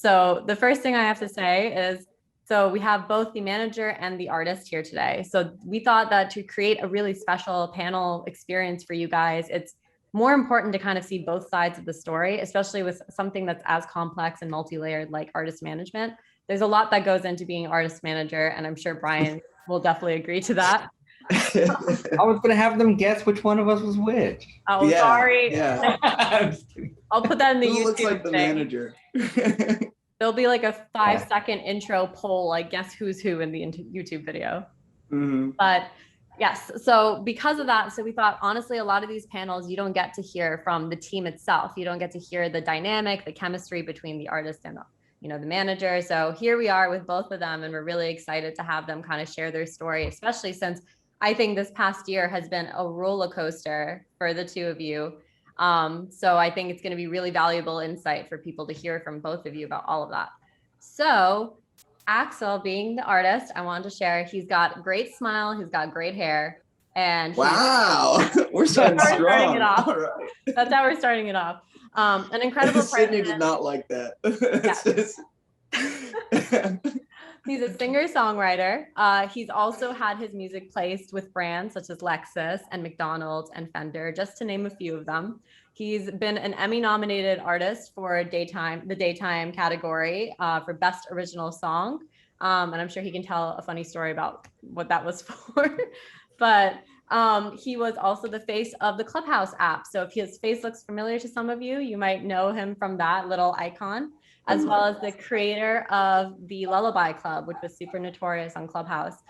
So the first thing I have to say is, so we have both the manager and the artist here today. So we thought that to create a really special panel experience for you guys, it's more important to kind of see both sides of the story, especially with something that's as complex and multi-layered like artist management. There's a lot that goes into being artist manager, and I'm sure Bryan will definitely agree to that. I was gonna have them guess which one of us was which. Oh, yeah, sorry. Yeah. I'll put that in the Who YouTube looks like the thing. manager? There'll be like a 5-second intro poll, like guess who's who in the YouTube video. Mm-hmm. But yes, so because of that, so we thought, honestly, a lot of these panels, you don't get to hear from the team itself. You don't get to hear the dynamic, the chemistry between the artist and the manager. So here we are with both of them, and we're really excited to have them kind of share their story, especially since I think this past year has been a roller coaster for the two of you. So I think it's going to be really valuable insight for people to hear from both of you about all of that. So Axel, being the artist, I wanted to share, he's got a great smile, he's got great hair, and wow, we're starting strong. It off. Right. That's how we're starting it off. An incredible Sydney did not like that. He's a singer-songwriter. He's also had his music placed with brands such as Lexus and McDonald's and Fender, just to name a few of them. He's been an Emmy nominated artist for the daytime category for Best Original Song. And I'm sure he can tell a funny story about what that was for. But he was also the face of the Clubhouse app. So if his face looks familiar to some of you, you might know him from that little icon, as well as the creator of the Lullaby Club, which was super notorious on Clubhouse.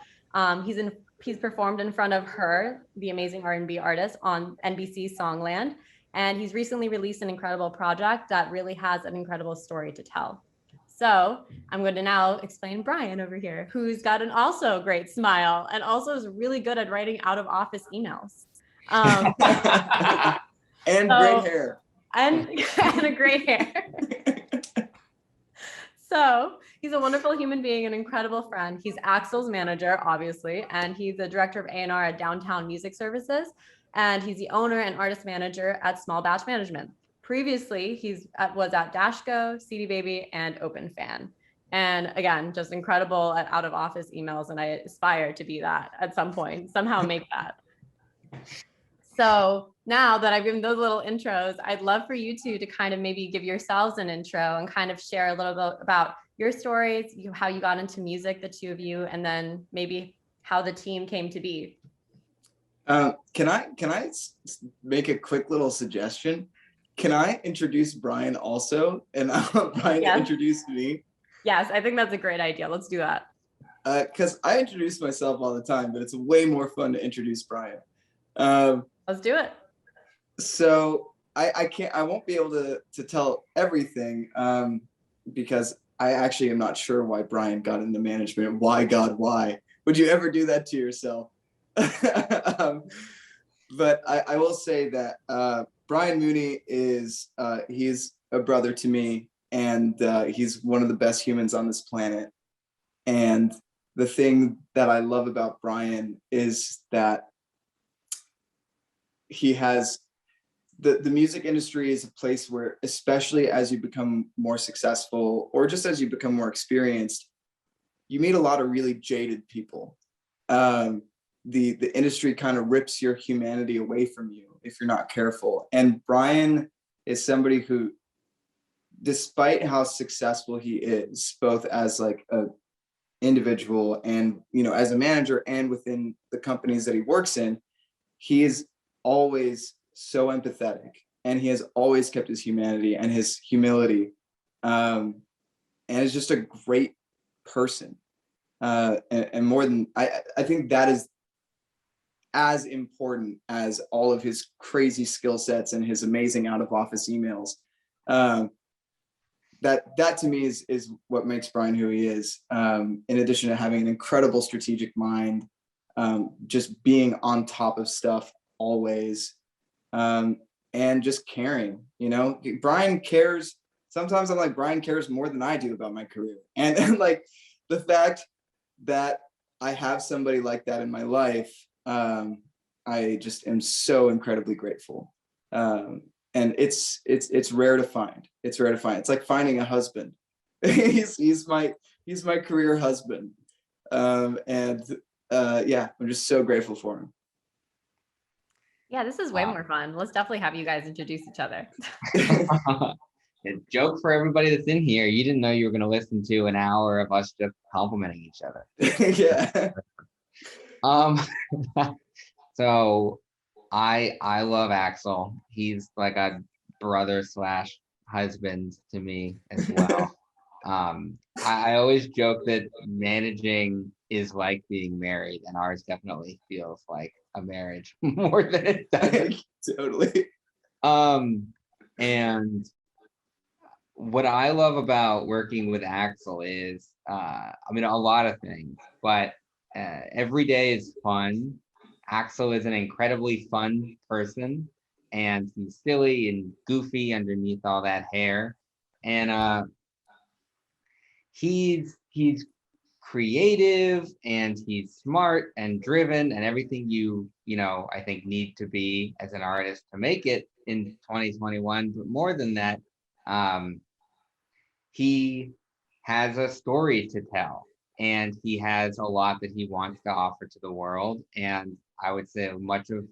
He's performed in front of Her, the amazing R&B artist, on NBC Songland. And he's recently released an incredible project that really has an incredible story to tell. So I'm going to now explain Bryan over here, who's got an also great smile and also is really good at writing out of office emails. And great hair. And a great hair. So he's a wonderful human being, an incredible friend. He's Axel's manager, obviously, and he's the director of A&R at Downtown Music Services. And he's the owner and artist manager at Small Batch Management. Previously, was at Dashco, CD Baby, and OpenFan. And again, just incredible at out of office emails. And I aspire to be that at some point, somehow make that. So now that I've given those little intros, I'd love for you two to kind of maybe give yourselves an intro and kind of share a little bit about your stories, how you got into music, the two of you, and then maybe how the team came to be. Can I make a quick little suggestion? Can I introduce Bryan also, and I want Bryan to introduce me? Yes, I think that's a great idea. Let's do that. Because I introduce myself all the time, but it's way more fun to introduce Bryan. Let's do it. So I won't be able to tell everything because I actually am not sure why Bryan got into management. Why, God, why? Would you ever do that to yourself? But I will say that Bryan Mooney is he's a brother to me, and he's one of the best humans on this planet. And the thing that I love about Bryan is that he has the music industry is a place where, especially as you become more successful or just as you become more experienced, you meet a lot of really jaded people. The industry kind of rips your humanity away from you if you're not careful. And Bryan is somebody who, despite how successful he is, both as like a individual and, as a manager and within the companies that he works in, he is always so empathetic, and he has always kept his humanity and his humility, and is just a great person. And more than I think that is as important as all of his crazy skill sets and his amazing out of office emails. That to me is what makes Bryan who he is. In addition to having an incredible strategic mind, just being on top of stuff always, and just caring. Bryan cares. Sometimes I'm like, Bryan cares more than I do about my career, and like the fact that I have somebody like that in my life, I just am so incredibly grateful. And it's rare to find. It's like finding a husband. he's my career husband. Yeah, I'm just so grateful for him. Yeah, this is way more fun. Let's definitely have you guys introduce each other. A joke for everybody that's in here. You didn't know you were going to listen to an hour of us just complimenting each other. Yeah. So I love Axel. He's like a brother / husband to me as well. I always joke that managing is like being married, and ours definitely feels like a marriage more than it does. Totally. And what I love about working with Axel is, I mean, a lot of things, but every day is fun. Axel is an incredibly fun person, and he's silly and goofy underneath all that hair. And he's creative, and he's smart and driven, and everything you know, I think need to be as an artist to make it in 2021. But more than that, he has a story to tell, and he has a lot that he wants to offer to the world. And I would say much of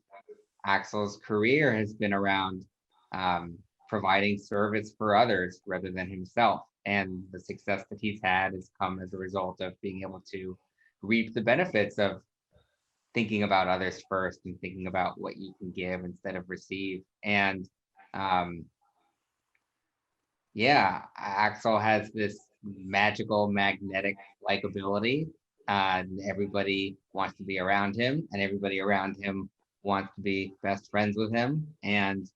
Axel's career has been around providing service for others rather than himself. And the success that he's had has come as a result of being able to reap the benefits of thinking about others first and thinking about what you can give instead of receive. And yeah, Axel has this magical magnetic likability, and everybody wants to be around him, and everybody around him wants to be best friends with him. And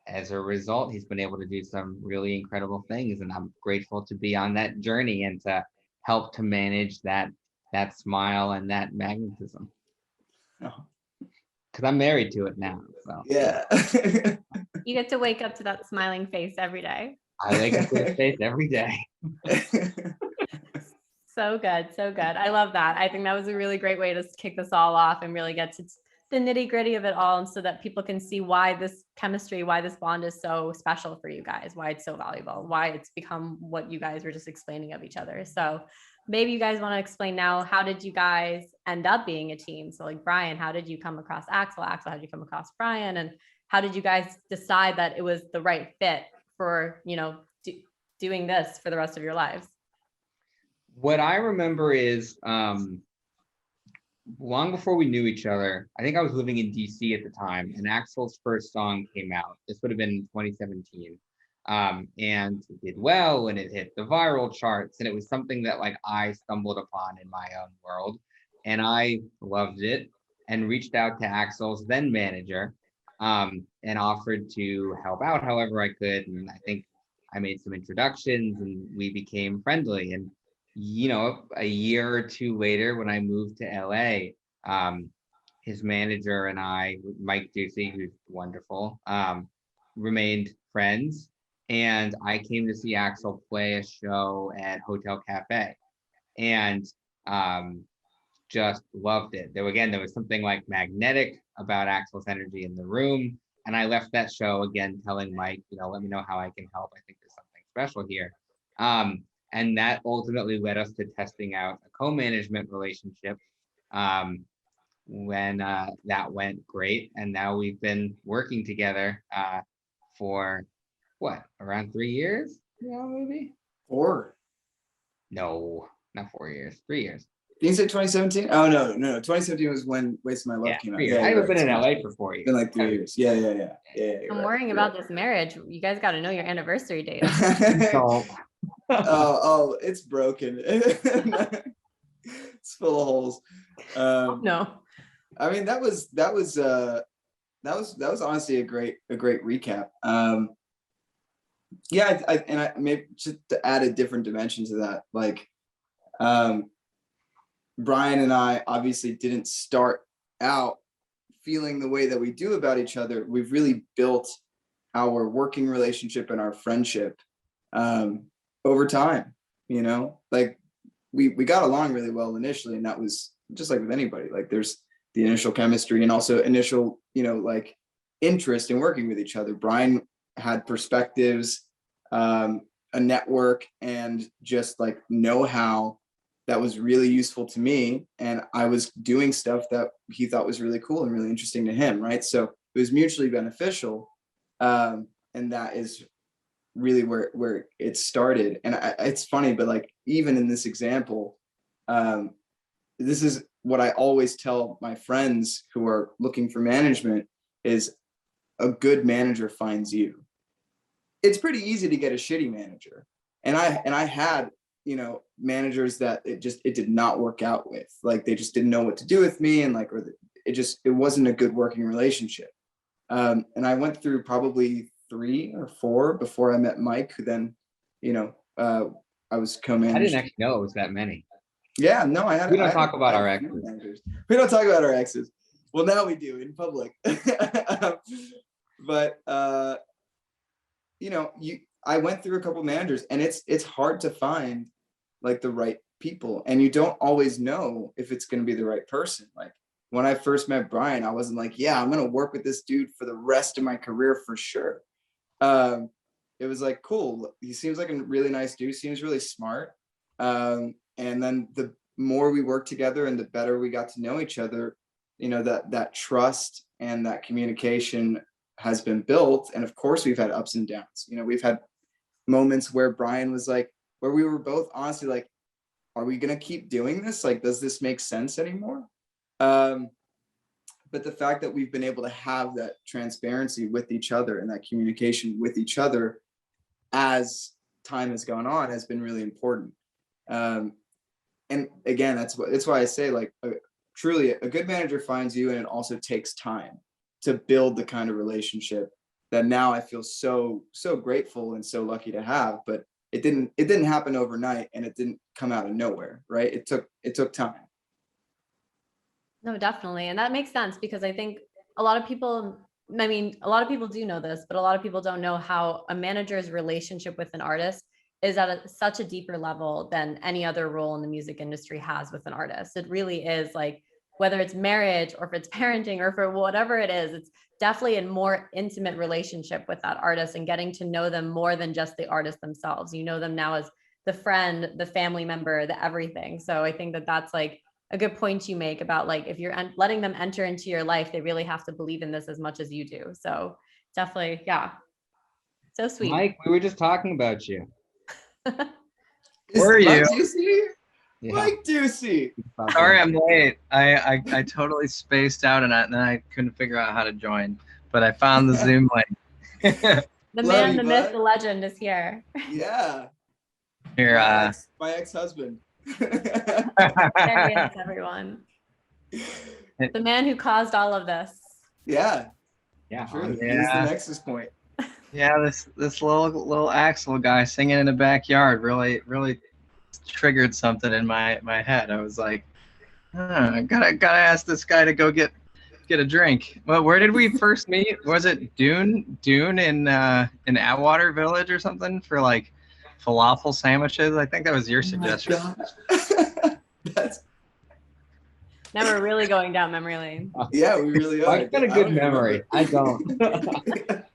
as a result, he's been able to do some really incredible things, and I'm grateful to be on that journey and to help to manage that smile and that magnetism. Because I'm married to it now. So yeah. You get to wake up to that smiling face every day. I wake up to his face every day. So good. So good. I love that. I think that was a really great way to kick this all off and really get to the nitty gritty of it all, and so that people can see why this chemistry, why this bond is so special for you guys, why it's so valuable, why it's become what you guys were just explaining of each other. So maybe you guys want to explain now, how did you guys end up being a team? So like Bryan, how did you come across Axel? Axel, how did you come across Bryan? And how did you guys decide that it was the right fit for, you know, doing this for the rest of your lives? What I remember is long before we knew each other, I think I was living in DC at the time, and Axel's first song came out. This would have been 2017. And it did well, and it hit the viral charts, and it was something that like I stumbled upon in my own world, and I loved it and reached out to Axel's then manager, and offered to help out however I could. And I think I made some introductions, and we became friendly. And you know, a year or two later, when I moved to LA, his manager and I, Mike Ducey, who's wonderful, remained friends. And I came to see Axel play a show at Hotel Cafe, and just loved it. There was something like magnetic about Axel's energy in the room. And I left that show again telling Mike, you know, let me know how I can help. I think there's something special here. And that ultimately led us to testing out a co-management relationship, when that went great. And now we've been working together for what, around 3 years? Yeah, maybe 4. No, not 4 years, 3 years. Didn't you say 2017? Oh no. 2017 was when Waste My Love came out. Yeah, I haven't been in LA for 4 years. Been like 3 years. Yeah. I'm worrying about this marriage. You guys got to know your anniversary date. Oh, it's broken. It's full of holes. No. I mean, that was honestly a great recap. Yeah, I maybe just to add a different dimension to that, like, Bryan and I obviously didn't start out feeling the way that we do about each other. We've really built our working relationship and our friendship over time, you know, like we got along really well initially, and that was just like with anybody. Like there's the initial chemistry and also initial, you know, like interest in working with each other. Bryan had perspectives a network and just like know-how that was really useful to me, and I was doing stuff that he thought was really cool and really interesting to him, right? So it was mutually beneficial, and that is really where it started. And it's funny, but like even in this example, this is what I always tell my friends who are looking for management is a good manager finds you. It's pretty easy to get a shitty manager, and I had, you know, managers that it did not work out with, like they just didn't know what to do with me, and like, or it wasn't a good working relationship. And I went through probably 3 or 4 before I met Mike, who then, you know, I was co-managed. I didn't actually know it was that many. Yeah, no, I had. We don't talk about our exes. We don't talk about our exes. Well, now we do in public. But you know, I went through a couple managers, and it's hard to find like the right people, and you don't always know if it's going to be the right person. Like when I first met Bryan, I wasn't like, yeah, I'm going to work with this dude for the rest of my career for sure. It was like, cool, he seems like a really nice dude, seems really smart. And then the more we worked together and the better we got to know each other, you know, that trust and that communication has been built. And of course we've had ups and downs. You know, we've had moments where Bryan was like, where we were both honestly like, are we going to keep doing this? Like, does this make sense anymore? But the fact that we've been able to have that transparency with each other and that communication with each other as time has gone on has been really important. And again, that's why I say, like, truly a good manager finds you, and it also takes time to build the kind of relationship that now I feel so grateful and so lucky to have. But it didn't happen overnight, and it didn't come out of nowhere, right? It took time. No, definitely. And that makes sense, because I think a lot of people, I mean, a lot of people do know this, but a lot of people don't know how a manager's relationship with an artist is at such a deeper level than any other role in the music industry has with an artist. It really is like, whether it's marriage or if it's parenting or for whatever it is, it's definitely a more intimate relationship with that artist and getting to know them more than just the artist themselves. You know them now as the friend, the family member, the everything. So I think that that's like a good point you make about, like, if you're letting them enter into your life, they really have to believe in this as much as you do. So definitely, yeah. So sweet. Mike, we were just talking about you. Where are you? Ducey? Yeah. Mike Ducey. Sorry, I'm late. I totally spaced out, and then I couldn't figure out how to join, but I found the Zoom link. The Love man, you, the bud. myth, the legend is here. Yeah. Here, My ex-husband. There he is, everyone. The man who caused all of this. Yeah. Yeah. True. Yeah. He's the nexus point. yeah, this little Axel guy singing in the backyard really triggered something in my head. I was like, I gotta ask this guy to go get a drink. Well, where did we first meet? Was it Dune in Atwater Village or something for like falafel sandwiches? I think that was your suggestion. Oh my God. That's, Now we're really going down memory lane. yeah, we really are. Mike's got a good memory. I don't.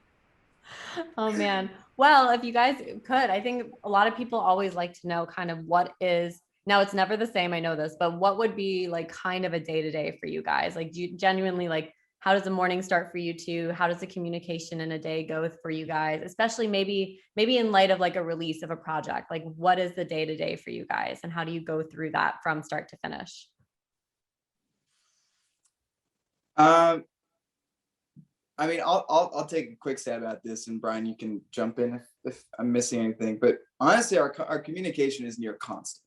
Oh man. Well, if you guys could, I think a lot of people always like to know kind of what is, now it's never the same, I know this, but what would be like kind of a day-to-day for you guys? Like, do you genuinely, like, how does the morning start for you two? How does the communication in a day go for you guys? Especially maybe in light of like a release of a project, like what is the day-to-day for you guys, and how do you go through that from start to finish? I mean, I'll take a quick stab at this, and Bryan, you can jump in if I'm missing anything. But honestly, our communication is near constant.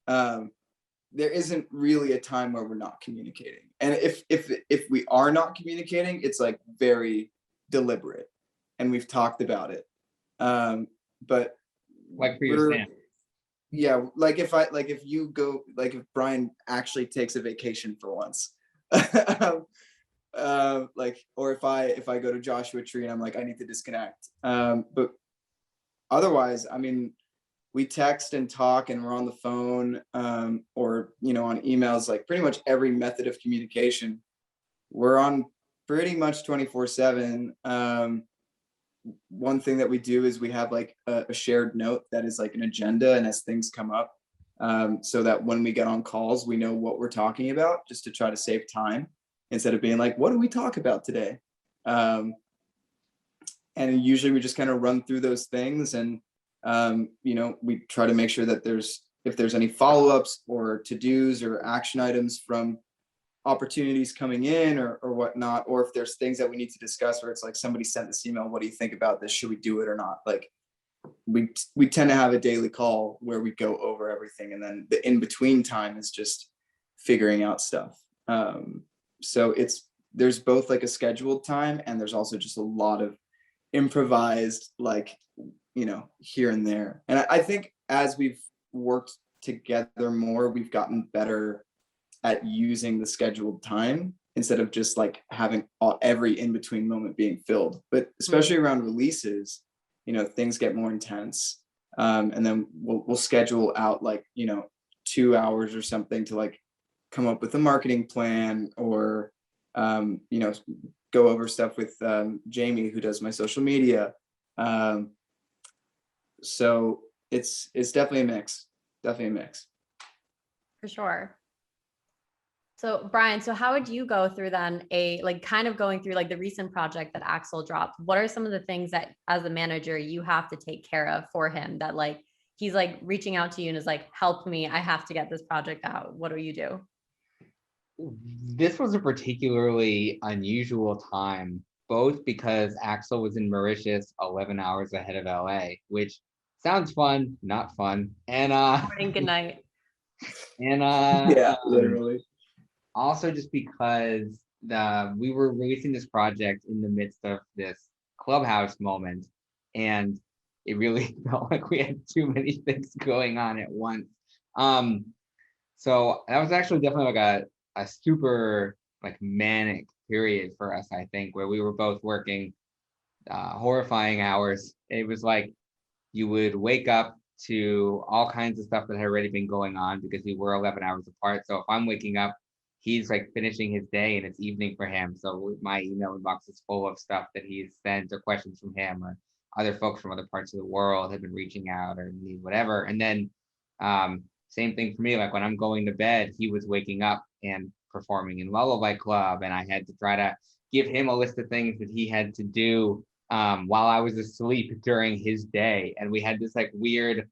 There isn't really a time where we're not communicating, and if we are not communicating, it's like very deliberate, and we've talked about it. But Like for your stand. Yeah, like if you go, like if Bryan actually takes a vacation for once. Like, or if I go to Joshua Tree and I'm like, I need to disconnect. But otherwise, I mean, we text and talk, and we're on the phone, or, you know, on emails, like pretty much every method of communication. We're on pretty much 24/7. one thing that we do is we have like a shared note that is like an agenda, and as things come up, so that when we get on calls, we know what we're talking about, just to try to save time instead of being like, what do we talk about today? And usually we just kind of run through those things, and we try to make sure that if there's any follow-ups or to-dos or action items from opportunities coming in or whatnot, or if there's things that we need to discuss where it's like somebody sent this email, what do you think about this? Should we do it or not? Like we tend to have a daily call where we go over everything, and then the in-between time is just figuring out stuff. So there's both like a scheduled time, and there's also just a lot of improvised, like, here and there. And I think as we've worked together more, we've gotten better at using the scheduled time instead of just like having every in-between moment being filled. But especially around releases, things get more intense. And then we'll schedule out like, 2 hours or something to like come up with a marketing plan, or, go over stuff with Jamie, who does my social media. So it's definitely a mix. For sure. So Bryan, so how would you go through then going through like the recent project that Axel dropped? What are some of the things that as a manager you have to take care of for him that like he's like reaching out to you and is like, help me, I have to get this project out? What do you do? This was a particularly unusual time, both because Axel was in Mauritius 11 hours ahead of LA, which sounds fun, not fun. And Morning, good night. And yeah, literally. Also just because we were releasing this project in the midst of this Clubhouse moment, and it really felt like we had too many things going on at once. So that was actually definitely like a super like manic period for us, I think, where we were both working horrifying hours. It was like you would wake up to all kinds of stuff that had already been going on because we were 11 hours apart. So if I'm waking up, he's like finishing his day and it's evening for him. So my email inbox is full of stuff that he's sent, or questions from him, or other folks from other parts of the world have been reaching out or need whatever. And then same thing for me, like when I'm going to bed, he was waking up and performing in Lullaby Club, and I had to try to give him a list of things that he had to do while I was asleep during his day. And we had this like weird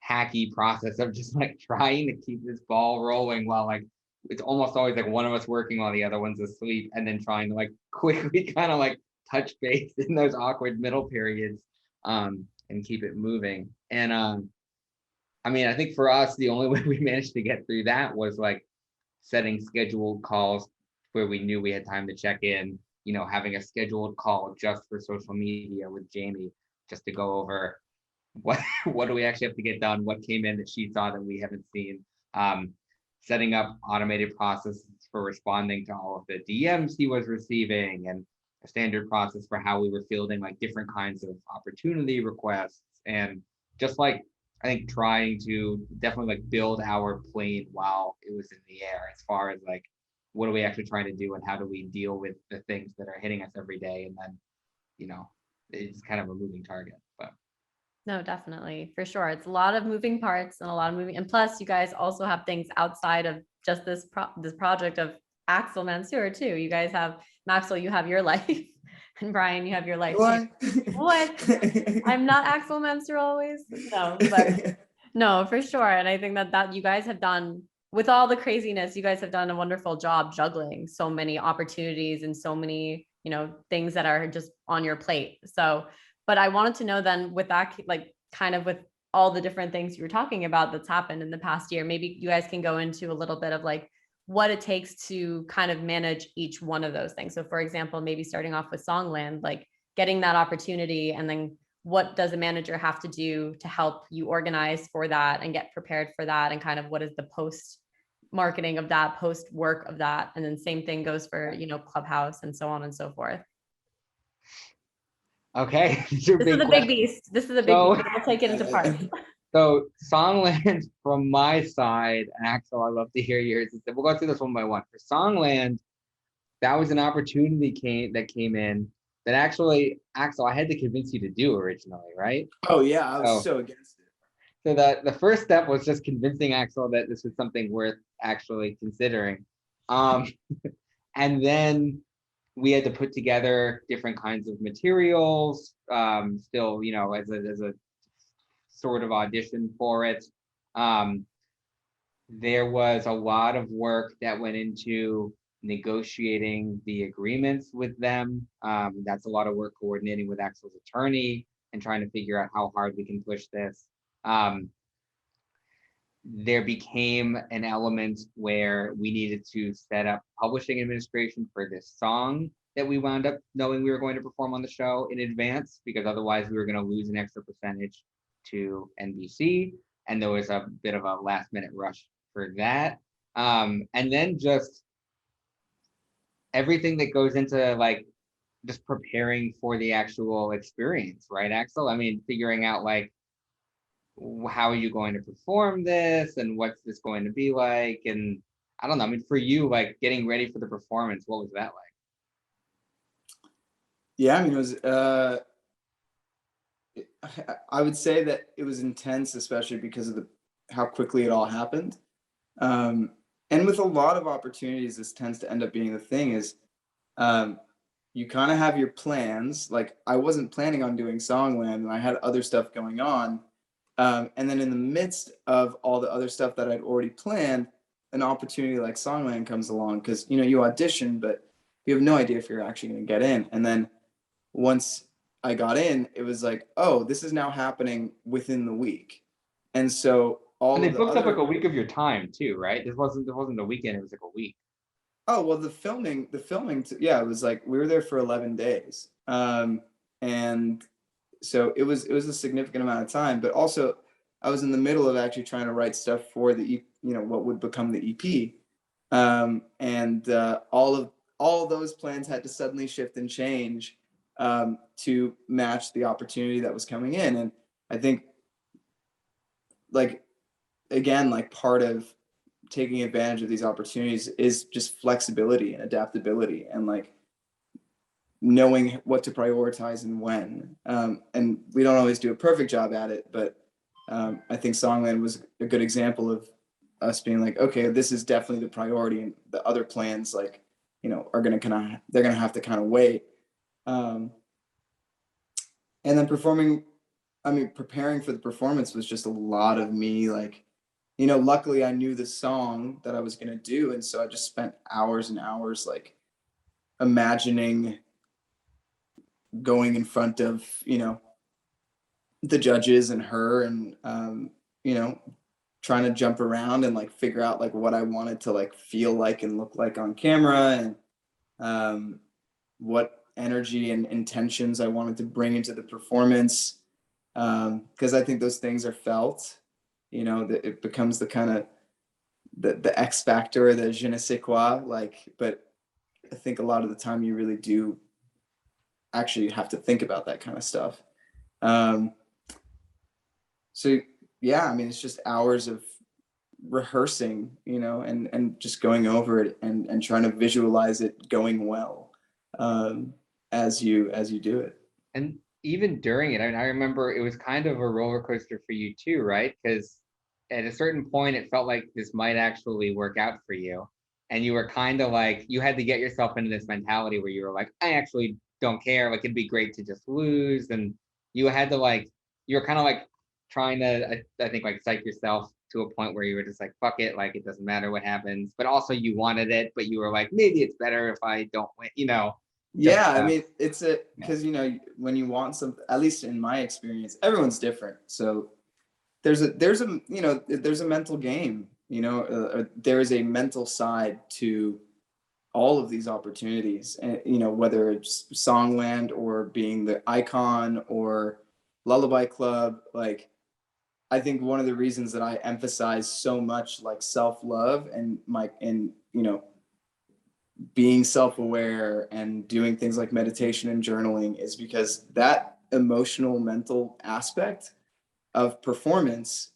hacky process of just like trying to keep this ball rolling while like it's almost always like one of us working while the other one's asleep, and then trying to like quickly kind of like touch base in those awkward middle periods and keep it moving. And I mean, I think for us, the only way we managed to get through that was like setting scheduled calls where we knew we had time to check in, having a scheduled call just for social media with Jamie, just to go over what do we actually have to get done, what came in that she saw that we haven't seen, setting up automated processes for responding to all of the DMs he was receiving, and a standard process for how we were fielding like different kinds of opportunity requests, and just like I think trying to definitely like build our plane while it was in the air, as far as like what are we actually trying to do and how do we deal with the things that are hitting us every day, and then it's kind of a moving target. But no, definitely, for sure, it's a lot of moving parts and a lot of moving, and plus you guys also have things outside of just this project of Axel Mansoor too. You guys have Maxwell, you have your life, and Bryan, you have your life. What? I'm not Axel Mansoor always. No, but no, for sure. And I think that you guys have done, with all the craziness, you guys have done a wonderful job juggling so many opportunities and so many, things that are just on your plate. So, but I wanted to know then, with that, like kind of with all the different things you were talking about that's happened in the past year, maybe you guys can go into a little bit of like what it takes to kind of manage each one of those things. So for example, maybe starting off with Songland, like getting that opportunity, and then what does a manager have to do to help you organize for that and get prepared for that, and kind of what is the post marketing of that, post work of that, and then same thing goes for Clubhouse and so on and so forth. Okay, this is a big beast. This is a big beast. We'll take it into parts. So Songland from my side, Axel, I'd love to hear yours. We'll go through this one by one. For Songland, that was an opportunity that came in that actually, Axel, I had to convince you to do originally, right? Oh yeah, I was Oh. so against it. So the first step was just convincing Axel that this was something worth actually considering. Um, and then we had to put together different kinds of materials, still, you know, as a sort of audition for it. There was a lot of work that went into negotiating the agreements with them. That's a lot of work coordinating with Axel's attorney and trying to figure out how hard we can push this. There became an element where we needed to set up publishing administration for this song that we wound up knowing we were going to perform on the show in advance, because otherwise we were going to lose an extra percentage to NBC. And there was a bit of a last minute rush for that. And then just everything that goes into like just preparing for the actual experience, right, Axel? I mean, figuring out like, how are you going to perform this and what's this going to be like? And I don't know, I mean, for you, like getting ready for the performance, what was that like? Yeah, I mean, it was, I would say that it was intense, especially because of how quickly it all happened. And with a lot of opportunities, this tends to end up being the thing is, you kind of have your plans. Like I wasn't planning on doing Songland and I had other stuff going on. And then in the midst of all the other stuff that I'd already planned, an opportunity like Songland comes along because, you know, you audition, but you have no idea if you're actually going to get in. And then once I got in, it was like, oh, this is now happening within the week. And so all And they of the booked up other, like a week of your time too, right? This wasn't a weekend, it was like a week. oh, well, yeah, it was like we were there for 11 days. And so it was a significant amount of time, but also I was in the middle of actually trying to write stuff for what would become the EP. And all of those plans had to suddenly shift and change to match the opportunity that was coming in. And I think, like, again, like part of taking advantage of these opportunities is just flexibility and adaptability and like knowing what to prioritize and when. And we don't always do a perfect job at it, but I think Songland was a good example of us being like, okay, this is definitely the priority, and the other plans, like, you know, are gonna they're gonna have to kind of wait. And then preparing for the performance was just a lot of me, like, you know, luckily I knew the song that I was gonna do, and so I just spent hours and hours like imagining going in front of, you know, the judges and her, and you know, trying to jump around and like figure out like what I wanted to like feel like and look like on camera, and what energy and intentions I wanted to bring into the performance, because I think those things are felt, you know, that it becomes the kind of the X factor, the je ne sais quoi, like, but I think a lot of the time you really do actually have to think about that kind of stuff. So yeah, I mean, it's just hours of rehearsing, you know, and just going over it and trying to visualize it going well, as you do it. And even during it, I mean, I remember it was kind of a roller coaster for you too, right? Because at a certain point, it felt like this might actually work out for you. And you were kind of like, you had to get yourself into this mentality where you were like, I actually don't care. Like, it'd be great to just lose. And you had to like, you were kind of like trying to, I think, like psych yourself to a point where you were just like, fuck it. Like, it doesn't matter what happens. But also you wanted it, but you were like, maybe it's better if I don't win, you know? Yeah, I mean, because, you know, when you want something, at least in my experience, everyone's different. So there's a you know, there's a mental game, you know, there is a mental side to all of these opportunities, and, you know, whether it's Songland or being the icon or Lullaby Club, like, I think one of the reasons that I emphasize so much like self-love and you know, being self-aware and doing things like meditation and journaling is because that emotional mental aspect of performance,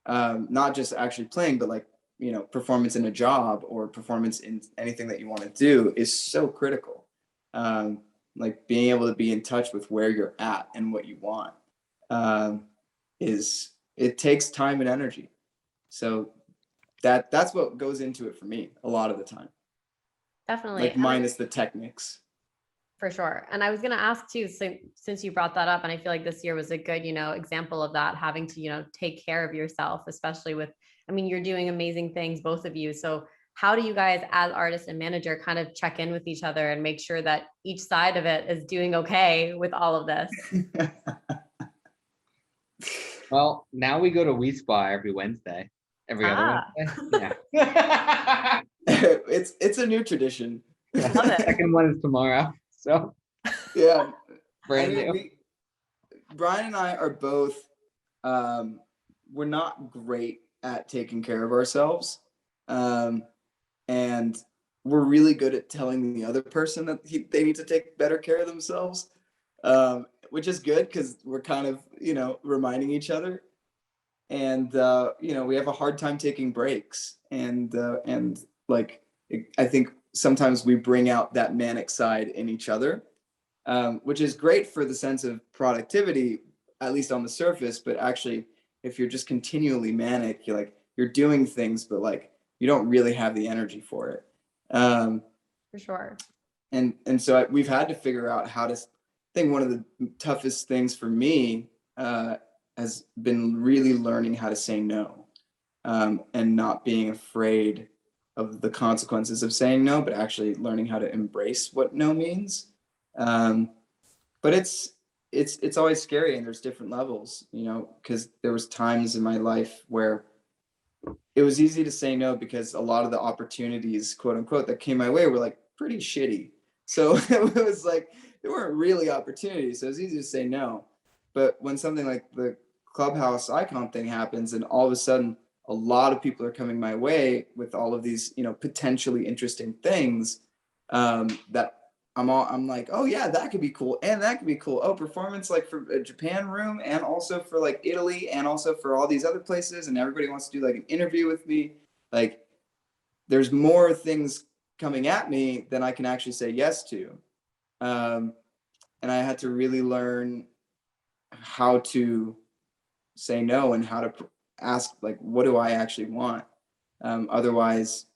not just actually playing, but like, you know, performance in a job or performance in anything that you want to do, is so critical. like being able to be in touch with where you're at and what you want, it takes time and energy. So that's what goes into it for me a lot of the time. Definitely. Like minus the techniques. For sure. And I was going to ask too, since you brought that up, and I feel like this year was a good, example of that, having to, take care of yourself, especially with, I mean, you're doing amazing things, both of you. So how do you guys as artist and manager kind of check in with each other and make sure that each side of it is doing okay with all of this? Well, now we go to We Spa every Wednesday, every other Wednesday. Yeah. It's a new tradition. Love it. Second one is tomorrow. So yeah, brand new. Bryan and I are both, we're not great at taking care of ourselves. And we're really good at telling the other person that they need to take better care of themselves, which is good because we're kind of, reminding each other. And, we have a hard time taking breaks. And like, I think sometimes we bring out that manic side in each other, which is great for the sense of productivity, at least on the surface. But actually, if you're just continually manic, you're doing things, but like you don't really have the energy for it. For sure. And so we've had to figure out how to. I think one of the toughest things for me has been really learning how to say no, and not being afraid of the consequences of saying no, but actually learning how to embrace what no means. But it's always scary, and there's different levels, because there was times in my life where it was easy to say no because a lot of the opportunities, quote unquote, that came my way were like pretty shitty. So it was like, there weren't really opportunities. So it was easy to say no. But when something like the Clubhouse icon thing happens, and all of a sudden a lot of people are coming my way with all of these, potentially interesting things, that I'm like, oh yeah, that could be cool. And that could be cool. Oh, performance like for a Japan room, and also for like Italy, and also for all these other places. And everybody wants to do like an interview with me. Like there's more things coming at me than I can actually say yes to. And I had to really learn how to say no and how to ask, like, what do I actually want? Otherwise,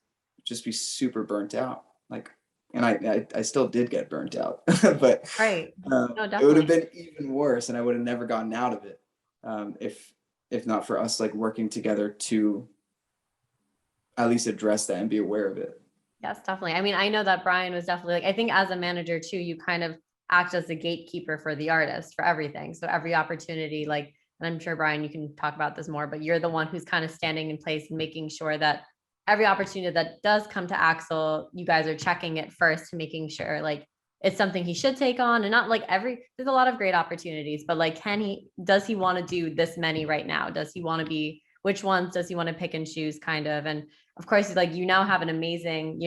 just be super burnt out. Like, and I still did get burnt out, but Right. No, it would have been even worse, and I would have never gotten out of it if not for us like working together to at least address that and be aware of it. Yes, definitely. I mean, I know that Bryan was definitely like, I think as a manager too, you kind of act as the gatekeeper for the artist for everything. So every opportunity, like, and I'm sure Bryan, you can talk about this more, but you're the one who's kind of standing in place and making sure that every opportunity that does come to Axel, you guys are checking it first, making sure like it's something he should take on, and not like there's a lot of great opportunities, but like, does he want to do this many right now? Does he want to be, which ones does he want to pick and choose kind of? And of course, like, you now have an amazing,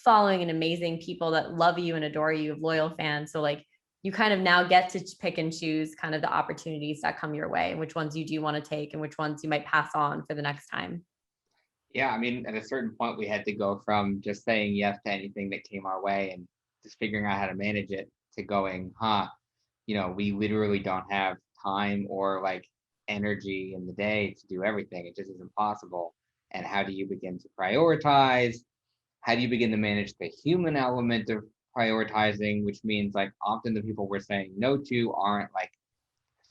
following, and amazing people that love you and adore you, loyal fans. So like, you kind of now get to pick and choose kind of the opportunities that come your way, and which ones you do want to take and which ones you might pass on for the next time. Yeah, I mean, at a certain point, we had to go from just saying yes to anything that came our way and just figuring out how to manage it to going, we literally don't have time or like energy in the day to do everything. It just isn't possible. And how do you begin to prioritize? How do you begin to manage the human element of prioritizing, which means like often the people we're saying no to aren't like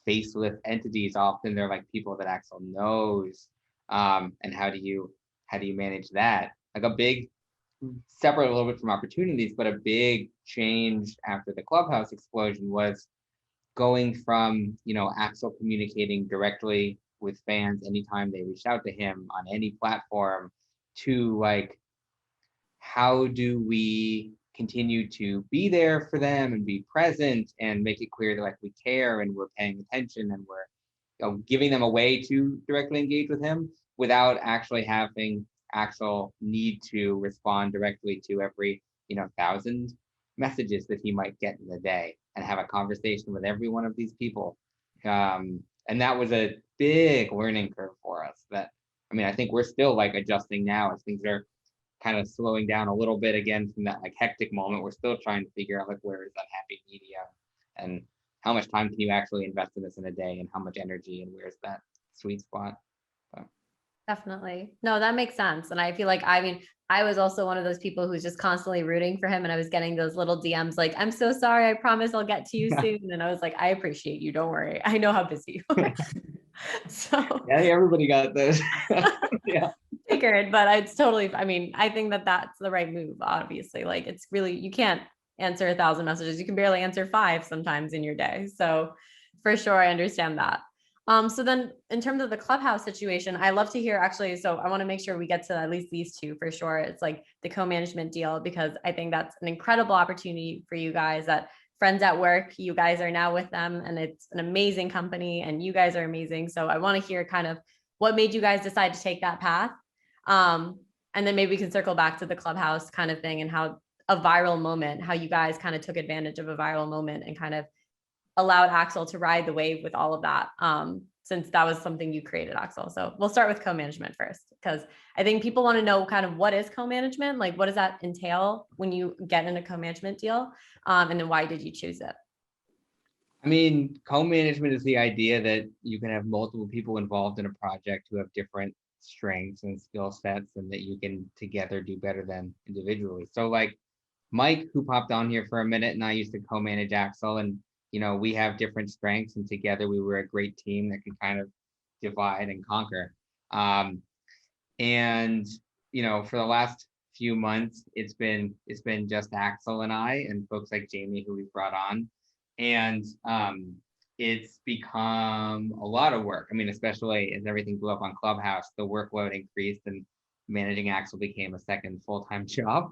faceless entities. Often they're like people that Axel knows. And how do you manage that? Like a big, separate a little bit from opportunities, but a big change after the Clubhouse explosion was going from, Axel communicating directly with fans anytime they reached out to him on any platform, to like, how do we continue to be there for them and be present and make it clear that like we care and we're paying attention and we're giving them a way to directly engage with him without actually having Axel need to respond directly to every 1,000 messages that he might get in the day and have a conversation with every one of these people. And that was a big learning curve for us that, I mean, I think we're still like adjusting now as things are kind of slowing down a little bit again from that like hectic moment. We're still trying to figure out like where is that happy medium and how much time can you actually invest in this in a day and how much energy and where's that sweet spot. So. Definitely. No, that makes sense. And I feel like, I mean, I was also one of those people who's just constantly rooting for him. And I was getting those little DMs like, I'm so sorry. I promise I'll get to you soon. And I was like, I appreciate you. Don't worry. I know how busy you are. So yeah, everybody got this. Yeah. Figured, but it's totally, I mean, I think that that's the right move, obviously. Like it's really, you can't answer 1,000 messages. You can barely answer 5 sometimes in your day. So for sure, I understand that. So then in terms of the Clubhouse situation, I love to hear actually, so I want to make sure we get to at least these two for sure. It's like the co-management deal, because I think that's an incredible opportunity for you guys, that friends at work, you guys are now with them and it's an amazing company and you guys are amazing. So I want to hear kind of what made you guys decide to take that path. And then maybe we can circle back to the Clubhouse kind of thing and how a viral moment, how you guys kind of took advantage of a viral moment and kind of allowed Axel to ride the wave with all of that. Since that was something you created, Axel. So we'll start with co-management first, because I think people want to know kind of what is co-management, like what does that entail when you get in a co-management deal, and then why did you choose it? I mean, co-management is the idea that you can have multiple people involved in a project who have different strengths and skill sets, and that you can together do better than individually. So like Mike, who popped on here for a minute, and I used to co-manage Axel, and you know, we have different strengths, and together we were a great team that could kind of divide and conquer. And you know, for the last few months, it's been just Axel and I and folks like Jamie who we brought on, and it's become a lot of work. I mean, especially as everything blew up on Clubhouse, the workload increased, and managing Axel became a second full-time job.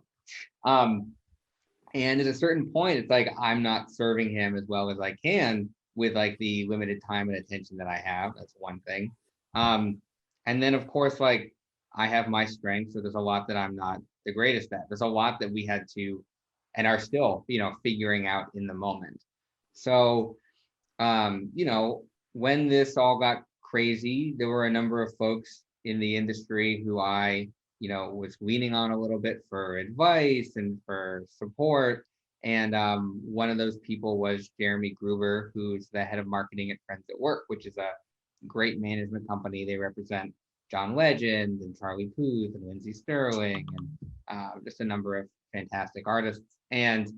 And at a certain point, it's like I'm not serving him as well as I can with like the limited time and attention that I have. That's one thing. And then of course, like I have my strengths, so there's a lot that I'm not the greatest at. There's a lot that we had to and are still, you know, figuring out in the moment. So, you know, when this all got crazy, there were a number of folks in the industry who I, you know, was leaning on a little bit for advice and for support. And one of those people was Jeremy Gruber, who's the head of marketing at Friends at Work, which is a great management company. They represent John Legend and Charlie Puth and Lindsey Sterling and just a number of fantastic artists. And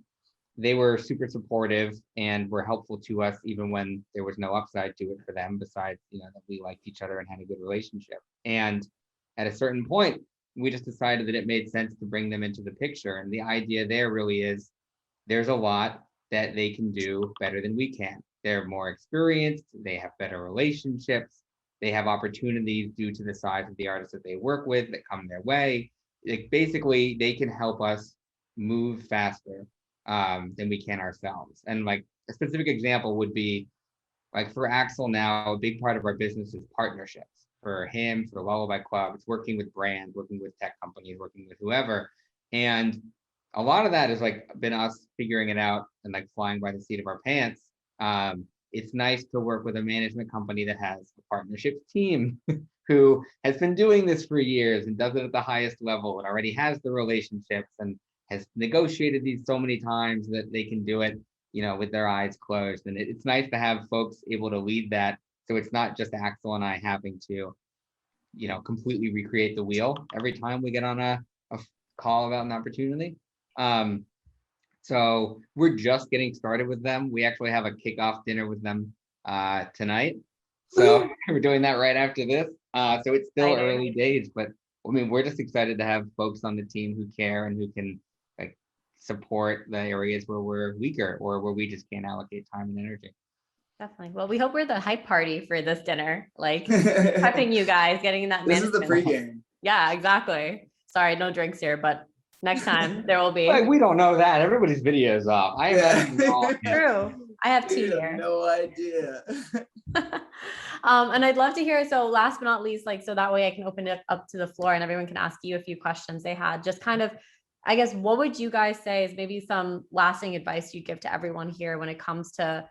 they were super supportive and were helpful to us even when there was no upside to it for them, besides, you know, that we liked each other and had a good relationship. And at a certain point, we just decided that it made sense to bring them into the picture. And the idea there really is there's a lot that they can do better than we can. They're more experienced, they have better relationships, they have opportunities due to the size of the artists that they work with that come their way. Like basically, they can help us move faster than we can ourselves. And like a specific example would be like for Axel now, a big part of our business is partnerships. For him, for Lullaby Club, it's working with brands, working with tech companies, working with whoever. And a lot of that has like been us figuring it out and like flying by the seat of our pants. It's nice to work with a management company that has a partnerships team who has been doing this for years and does it at the highest level and already has the relationships and has negotiated these so many times that they can do it, you know, with their eyes closed. And it's nice to have folks able to lead that. So it's not just Axel and I having to, you know, completely recreate the wheel every time we get on a call about an opportunity. So we're just getting started with them. We actually have a kickoff dinner with them tonight. So we're doing that right after this. So it's still early days, but I mean, we're just excited to have folks on the team who care and who can like support the areas where we're weaker or where we just can't allocate time and energy. Definitely. Well, we hope we're the hype party for this dinner, like prepping you guys, getting that. This is the pregame. Yeah, exactly. Sorry, no drinks here, but next time there will be. Like, we don't know that. Everybody's video is off. I imagine True. I have tea here. No idea. And I'd love to hear. So last but not least, like, so that way I can open it up to the floor and everyone can ask you a few questions they had. Just kind of, I guess, what would you guys say is maybe some lasting advice you'd give to everyone here when it comes to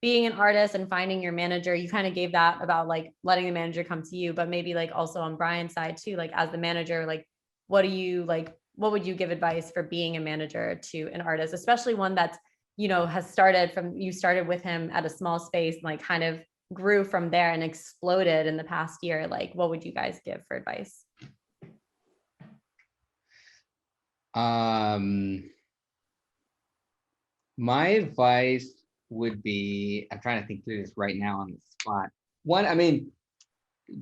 being an artist and finding your manager? You kind of gave that about like letting the manager come to you, but maybe like also on Bryan's side too, like as the manager, like what do you like what would you give advice for being a manager to an artist, especially one that's, you know, has started from, you started with him at a small space and like kind of grew from there and exploded in the past year? Like, what would you guys give for advice? My advice would be, I'm trying to think through this right now on the spot. One, I mean,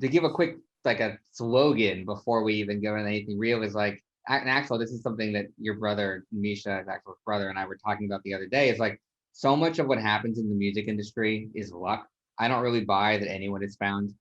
to give a quick, like a slogan before we even go into anything real is like, and Axel, this is something that your brother, Misha, Axel's brother, and I were talking about the other day, is like, so much of what happens in the music industry is luck. I don't really buy that anyone has found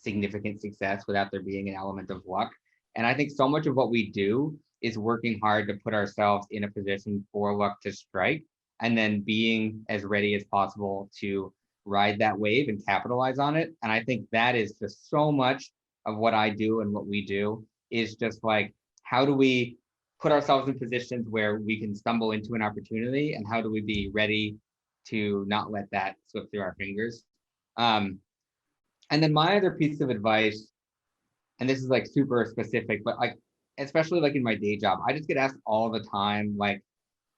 significant success without there being an element of luck. And I think so much of what we do is working hard to put ourselves in a position for luck to strike, and then being as ready as possible to ride that wave and capitalize on it. And I think that is just so much of what I do and what we do is just like, how do we put ourselves in positions where we can stumble into an opportunity, and how do we be ready to not let that slip through our fingers? And then my other piece of advice, and this is like super specific, but like, especially like in my day job, I just get asked all the time, like,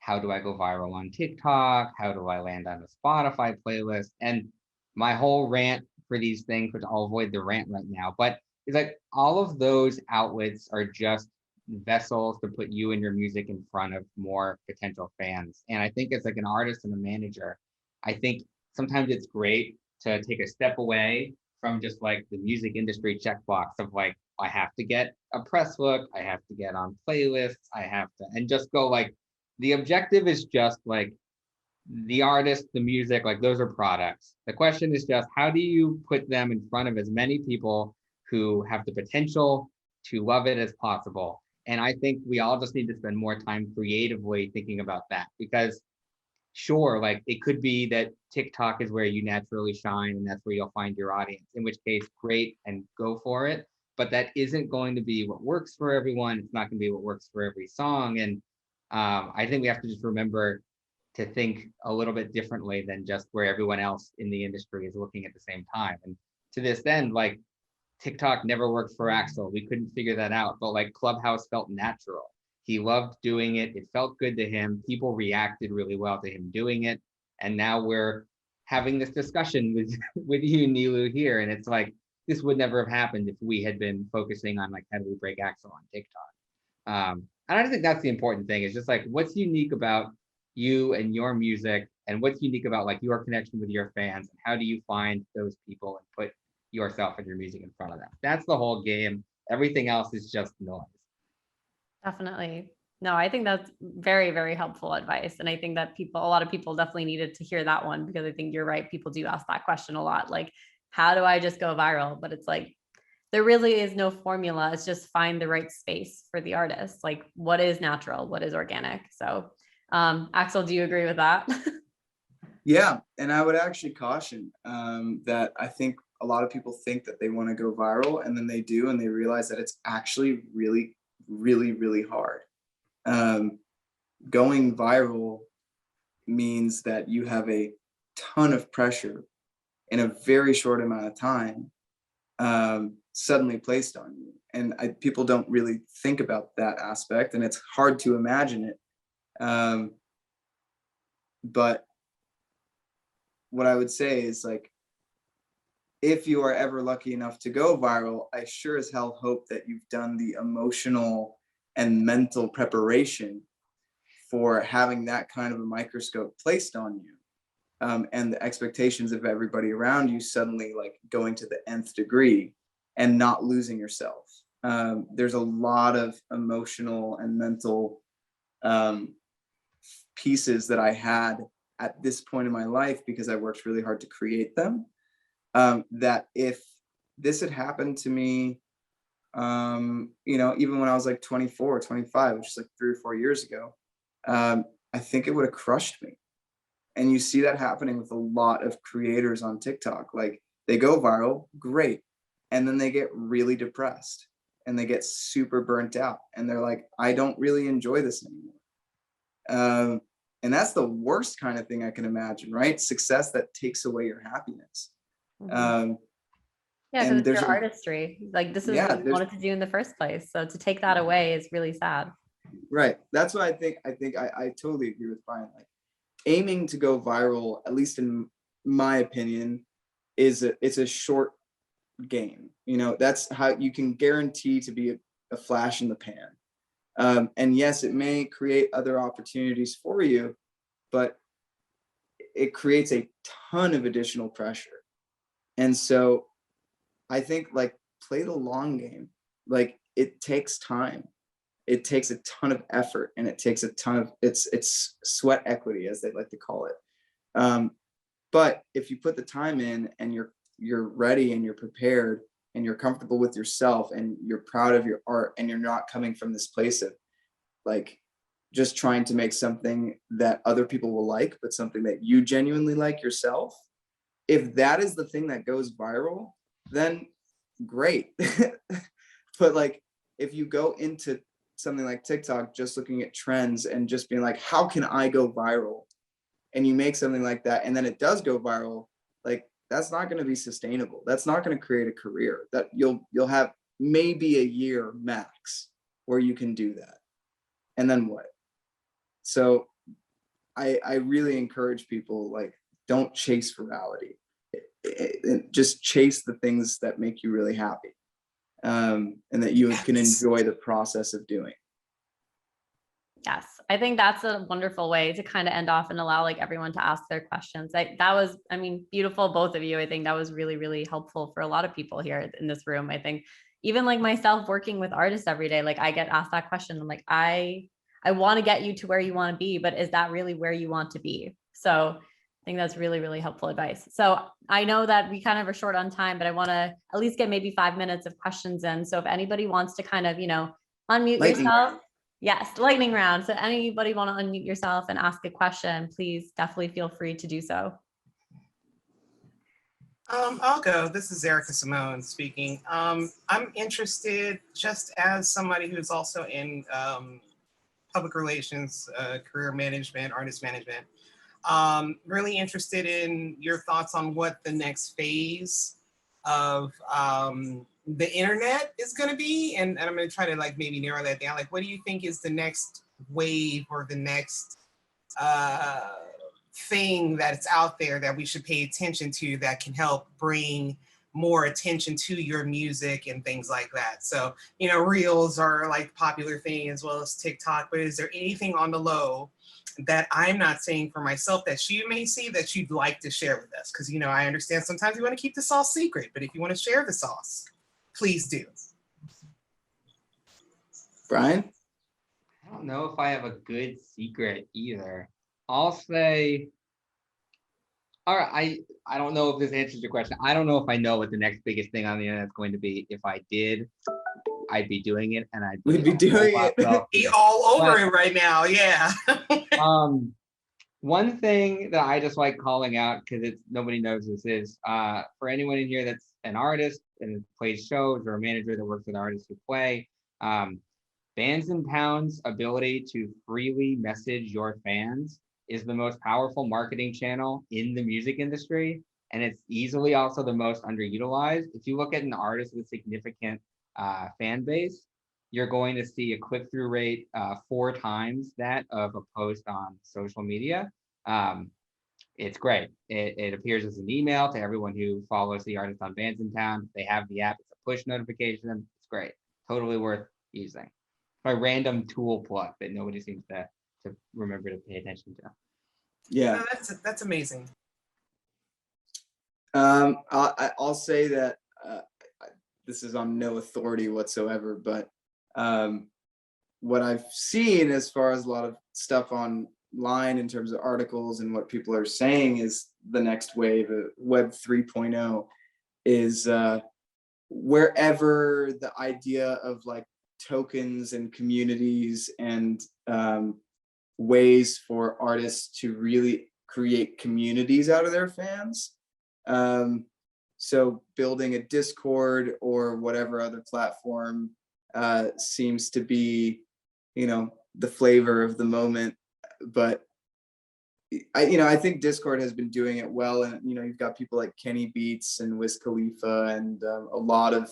how do I go viral on TikTok? How do I land on a Spotify playlist? And my whole rant for these things, which I'll avoid the rant right now, but it's like all of those outlets are just vessels to put you and your music in front of more potential fans. And I think as like an artist and a manager, I think sometimes it's great to take a step away from just like the music industry checkbox of like, I have to get a press look, I have to get on playlists, I have to, and just go like, the objective is just like the artist, the music, like those are products. The question is just, how do you put them in front of as many people who have the potential to love it as possible? And I think we all just need to spend more time creatively thinking about that, because sure, like it could be that TikTok is where you naturally shine and that's where you'll find your audience, in which case, great, and go for it. But that isn't going to be what works for everyone. It's not going to be what works for every song. And I think we have to just remember to think a little bit differently than just where everyone else in the industry is looking at the same time. And to this end, like TikTok never worked for Axel. We couldn't figure that out, but like Clubhouse felt natural. He loved doing it. It felt good to him. People reacted really well to him doing it. And now we're having this discussion with you, Nilu, here. And it's like, this would never have happened if we had been focusing on like, how do we break Axel on TikTok? And I think that's the important thing, is just like, what's unique about you and your music, and what's unique about like your connection with your fans, and how do you find those people and put yourself and your music in front of them? That's the whole game. Everything else is just noise. Definitely. No, I think that's very, very helpful advice. And I think that a lot of people definitely needed to hear that one, because I think you're right. People do ask that question a lot. Like, how do I just go viral? But it's like, there really is no formula. It's just find the right space for the artist. Like, what is natural? What is organic? So, Axel, do you agree with that? Yeah, and I would actually caution that I think a lot of people think that they want to go viral, and then they do, and they realize that it's actually really, really, really hard. Going viral means that you have a ton of pressure in a very short amount of time suddenly placed on you. And people don't really think about that aspect, and it's hard to imagine it. But what I would say is, like, if you are ever lucky enough to go viral, I sure as hell hope that you've done the emotional and mental preparation for having that kind of a microscope placed on you. And the expectations of everybody around you suddenly like going to the nth degree, and not losing yourself. There's a lot of emotional and mental pieces that I had at this point in my life, because I worked really hard to create them, that if this had happened to me, even when I was like 24 or 25, which is like 3 or 4 years ago, I think it would have crushed me. And you see that happening with a lot of creators on TikTok. Like, they go viral, great, and then they get really depressed and they get super burnt out, and they're like, I don't really enjoy this anymore. And that's the worst kind of thing I can imagine, right? Success that takes away your happiness. Mm-hmm. Yeah, because it's your artistry. Like, this is what you wanted to do in the first place. So to take that away is really sad. Right. That's what I totally agree with Brian. Like aiming to go viral, at least in my opinion, it's a short game. You know, that's how you can guarantee to be a flash in the pan. And yes, it may create other opportunities for you, but it creates a ton of additional pressure. And so I think like play the long game. Like it takes time. It takes a ton of effort, and it takes a ton of it's sweat equity, as they like to call it. But if you put the time in and you're ready and you're prepared and you're comfortable with yourself and you're proud of your art and you're not coming from this place of like just trying to make something that other people will like, but something that you genuinely like yourself, if that is the thing that goes viral, then great. But like if you go into something like TikTok just looking at trends and just being like, how can I go viral? And you make something like that and then it does go viral, like that's not going to be sustainable. That's not going to create a career. That you'll have maybe a year max where you can do that. And then what? So I really encourage people, like, don't chase virality. Just chase the things that make you really happy, and that you can enjoy the process of doing. Yes, I think that's a wonderful way to kind of end off and allow like everyone to ask their questions. That was, I mean, beautiful, both of you. I think that was really, really helpful for a lot of people here in this room. I think even like myself working with artists every day, like I get asked that question. I'm like, I want to get you to where you want to be, but is that really where you want to be? So I think that's really, really helpful advice. So I know that we kind of are short on time, but I want to at least get maybe 5 minutes of questions in. So if anybody wants to kind of, unmute yourself. Yes, lightning round. So anybody want to unmute yourself and ask a question, please definitely feel free to do so. I'll go. This is Erica Simone speaking. I'm interested, just as somebody who's also in public relations, career management, artist management, really interested in your thoughts on what the next phase of the internet is going to be, and I'm going to try to like maybe narrow that down. Like, what do you think is the next wave or the next thing that's out there that we should pay attention to that can help bring more attention to your music and things like that? So, reels are like popular thing as well as TikTok, but is there anything on the low that I'm not saying for myself that you may see that you'd like to share with us? Because, I understand sometimes you want to keep the sauce secret, but if you want to share the sauce, please do. Brian? I don't know if I have a good secret either. I'll say, all right, I don't know if this answers your question. I don't know if I know what the next biggest thing on the internet is going to be. If I did, I'd be doing it, and We'd be doing it. Be all over it right now, yeah. One thing that I just like calling out, because nobody knows this, is for anyone in here that's an artist and plays shows, or a manager that works with artists who play, Bands in Town's ability to freely message your fans is the most powerful marketing channel in the music industry, and it's easily also the most underutilized. If you look at an artist with significant fan base, you're going to see a click-through rate 4 times that of a post on social media. It's great. It appears as an email to everyone who follows the artist on Bands in Town. They have the app. It's a push notification. It's great. Totally worth using. My random tool plug that nobody seems to remember to pay attention to. Yeah. No, that's amazing. I'll say that this is on no authority whatsoever, but what I've seen as far as a lot of stuff online in terms of articles and what people are saying is the next wave of Web 3.0 is wherever the idea of like tokens and communities and ways for artists to really create communities out of their fans. So building a Discord or whatever other platform seems to be, the flavor of the moment. But I think Discord has been doing it well, and you've got people like Kenny Beats and Wiz Khalifa and a lot of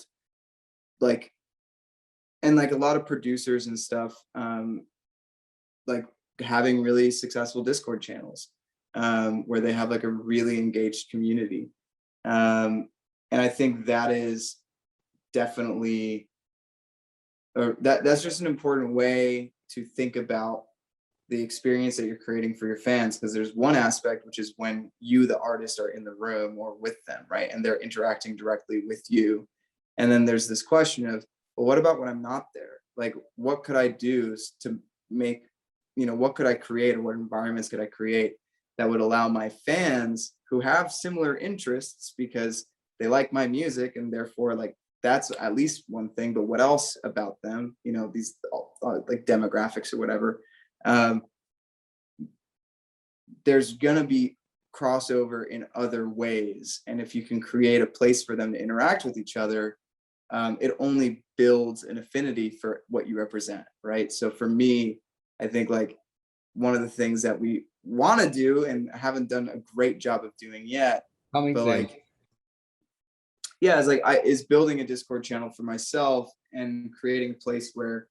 producers and stuff like having really successful Discord channels where they have like a really engaged community. And I think that is definitely, that's just an important way to think about the experience that you're creating for your fans, because there's one aspect, which is when you, the artist, are in the room or with them, right? And they're interacting directly with you. And then there's this question of, well, what about when I'm not there? Like, what could I do to make, what could I create, or what environments could I create that would allow my fans who have similar interests, because they like my music, and therefore, like, that's at least one thing, but what else about them, these like demographics or whatever, there's gonna be crossover in other ways. And if you can create a place for them to interact with each other, it only builds an affinity for what you represent, right? So for me, I think like one of the things that we want to do and haven't done a great job of doing yet, Coming but soon. like, yeah, it's like is building a Discord channel for myself and creating a place where,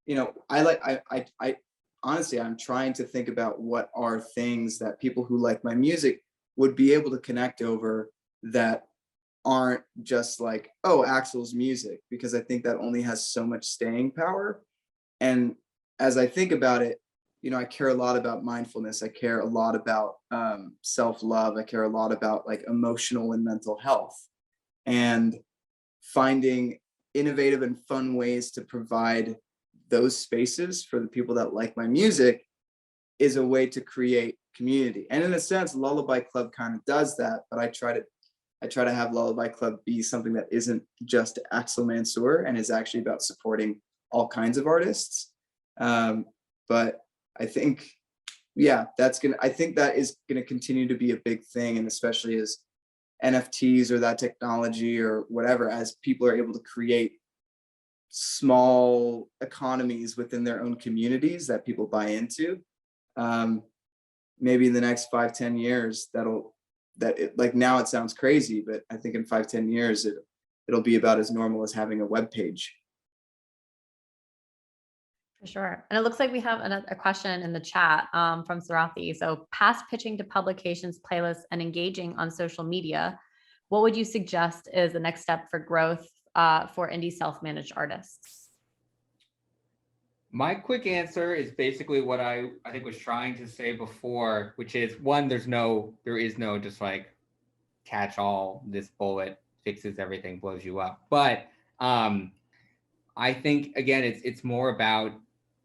I honestly, I'm trying to think about what are things that people who like my music would be able to connect over that aren't just like, oh, Axel's music, because I think that only has so much staying power. And as I think about it, I care a lot about mindfulness. I care a lot about self-love. I care a lot about like emotional and mental health, and finding innovative and fun ways to provide those spaces for the people that like my music is a way to create community. And in a sense, Lullaby Club kind of does that, but I try to have Lullaby Club be something that isn't just Axel Mansoor and is actually about supporting all kinds of artists. But I think, I think that is gonna continue to be a big thing, and especially as NFTs or that technology or whatever, as people are able to create small economies within their own communities that people buy into. Maybe in the next 5-10 years, like now it sounds crazy, but I think in 5-10 years, it'll be about as normal as having a web page. For sure. And it looks like we have a question in the chat from Sarathi. So past pitching to publications, playlists, and engaging on social media, what would you suggest is the next step for growth for indie self-managed artists? My quick answer is basically what I think was trying to say before, which is one, there is no just like catch all, this bullet fixes everything, blows you up. But I think again, it's more about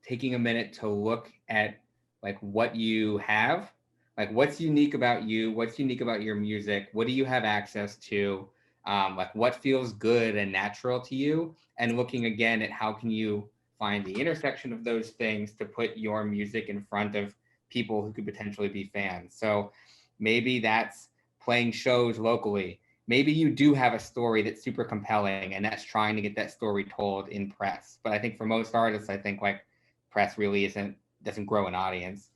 taking a minute to look at like what you have, like what's unique about you, what's unique about your music, what do you have access to, like what feels good and natural to you, and looking again at how can you find the intersection of those things to put your music in front of people who could potentially be fans. So maybe that's playing shows locally. Maybe you do have a story that's super compelling, and that's trying to get that story told in press. But I think for most artists, I think like press really doesn't grow an audience.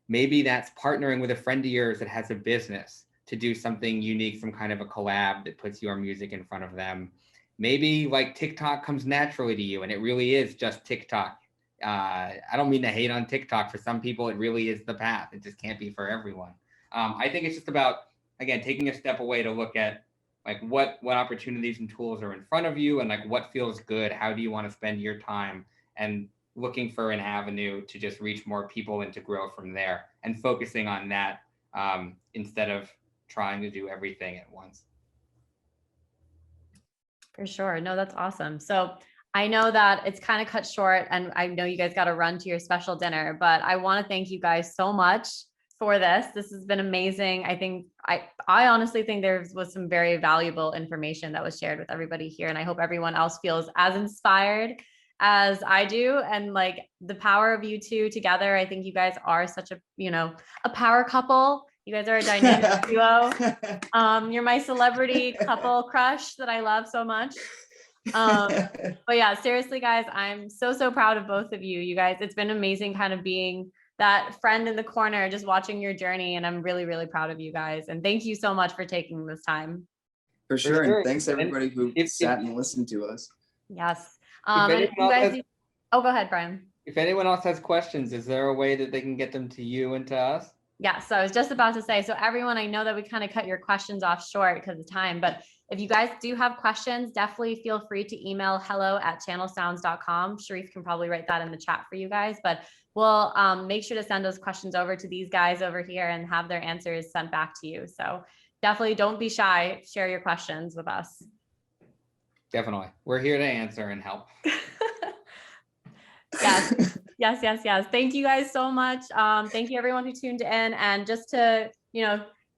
Maybe that's partnering with a friend of yours that has a business to do something unique, some kind of a collab that puts your music in front of them. Maybe like TikTok comes naturally to you and it really is just TikTok. I don't mean to hate on TikTok. For some people, it really is the path. It just can't be for everyone. I think it's just about, again, taking a step away to look at like what opportunities and tools are in front of you, and like what feels good. How do you want to spend your time, and looking for an avenue to just reach more people and to grow from there, and focusing on that instead of trying to do everything at once. For sure. No, that's awesome. So I know that it's kind of cut short, and I know you guys got to run to your special dinner, but I want to thank you guys so much for this. This has been amazing. I think I honestly think there was some very valuable information that was shared with everybody here, and I hope everyone else feels as inspired as I do. And like the power of you two together, I think you guys are such a, a power couple. You guys are a dynamic duo. You're my celebrity couple crush that I love so much. But yeah, seriously, guys, I'm so proud of both of you. You guys, it's been amazing kind of being that friend in the corner, just watching your journey. And I'm really proud of you guys. And thank you so much for taking this time. For sure. And thanks everybody who sat and listened to us. Yes. And you guys, oh, go ahead, Bryan. If anyone else has questions, is there a way that they can get them to you and to us? Yeah, so I was just about to say, so everyone, I know that we kind of cut your questions off short because of time, but if you guys do have questions, definitely feel free to email hello@channelsounds.com. Sharif can probably write that in the chat for you guys, but we'll make sure to send those questions over to these guys over here and have their answers sent back to you. So definitely don't be shy, share your questions with us. Definitely. We're here to answer and help. Yes. Yes. Thank you guys so much. Thank you everyone who tuned in. And just to,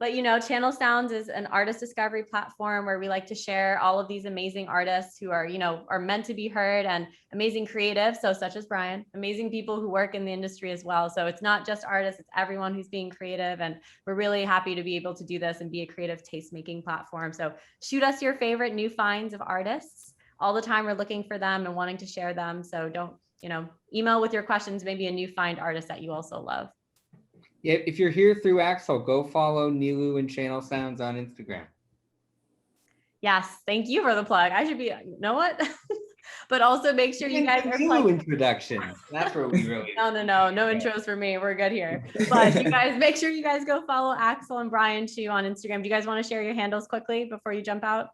let you know, Channel Sounds is an artist discovery platform where we like to share all of these amazing artists who are, are meant to be heard, and amazing creatives. So such as Bryan, amazing people who work in the industry as well. So it's not just artists, it's everyone who's being creative. And we're really happy to be able to do this and be a creative taste-making platform. So shoot us your favorite new finds of artists. All the time we're looking for them and wanting to share them. So don't, email with your questions, maybe a new find artist that you also love. Yeah, if you're here through Axel, go follow Nilu and Channel Sounds on Instagram. Yes, thank you for the plug. I should be, you know what? But also make sure you guys are Nilu introduction. That's where we really. No intros for me. We're good here. But you guys, make sure you guys go follow Axel and Bryan too on Instagram. Do you guys want to share your handles quickly before you jump out?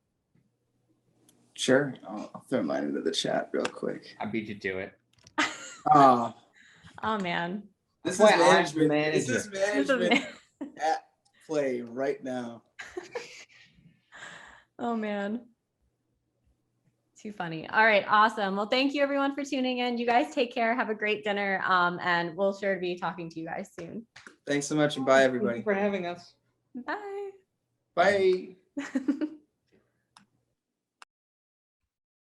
Sure, I'll throw mine into the chat real quick. I beat you to it. Oh man. This is Why I'm the management. manager. This is management at play right now. Oh man. Too funny. All right, awesome. Well, thank you everyone for tuning in. You guys take care. Have a great dinner. And we'll sure be talking to you guys soon. Thanks so much, and bye everybody. Thank you for having us. Bye. Bye.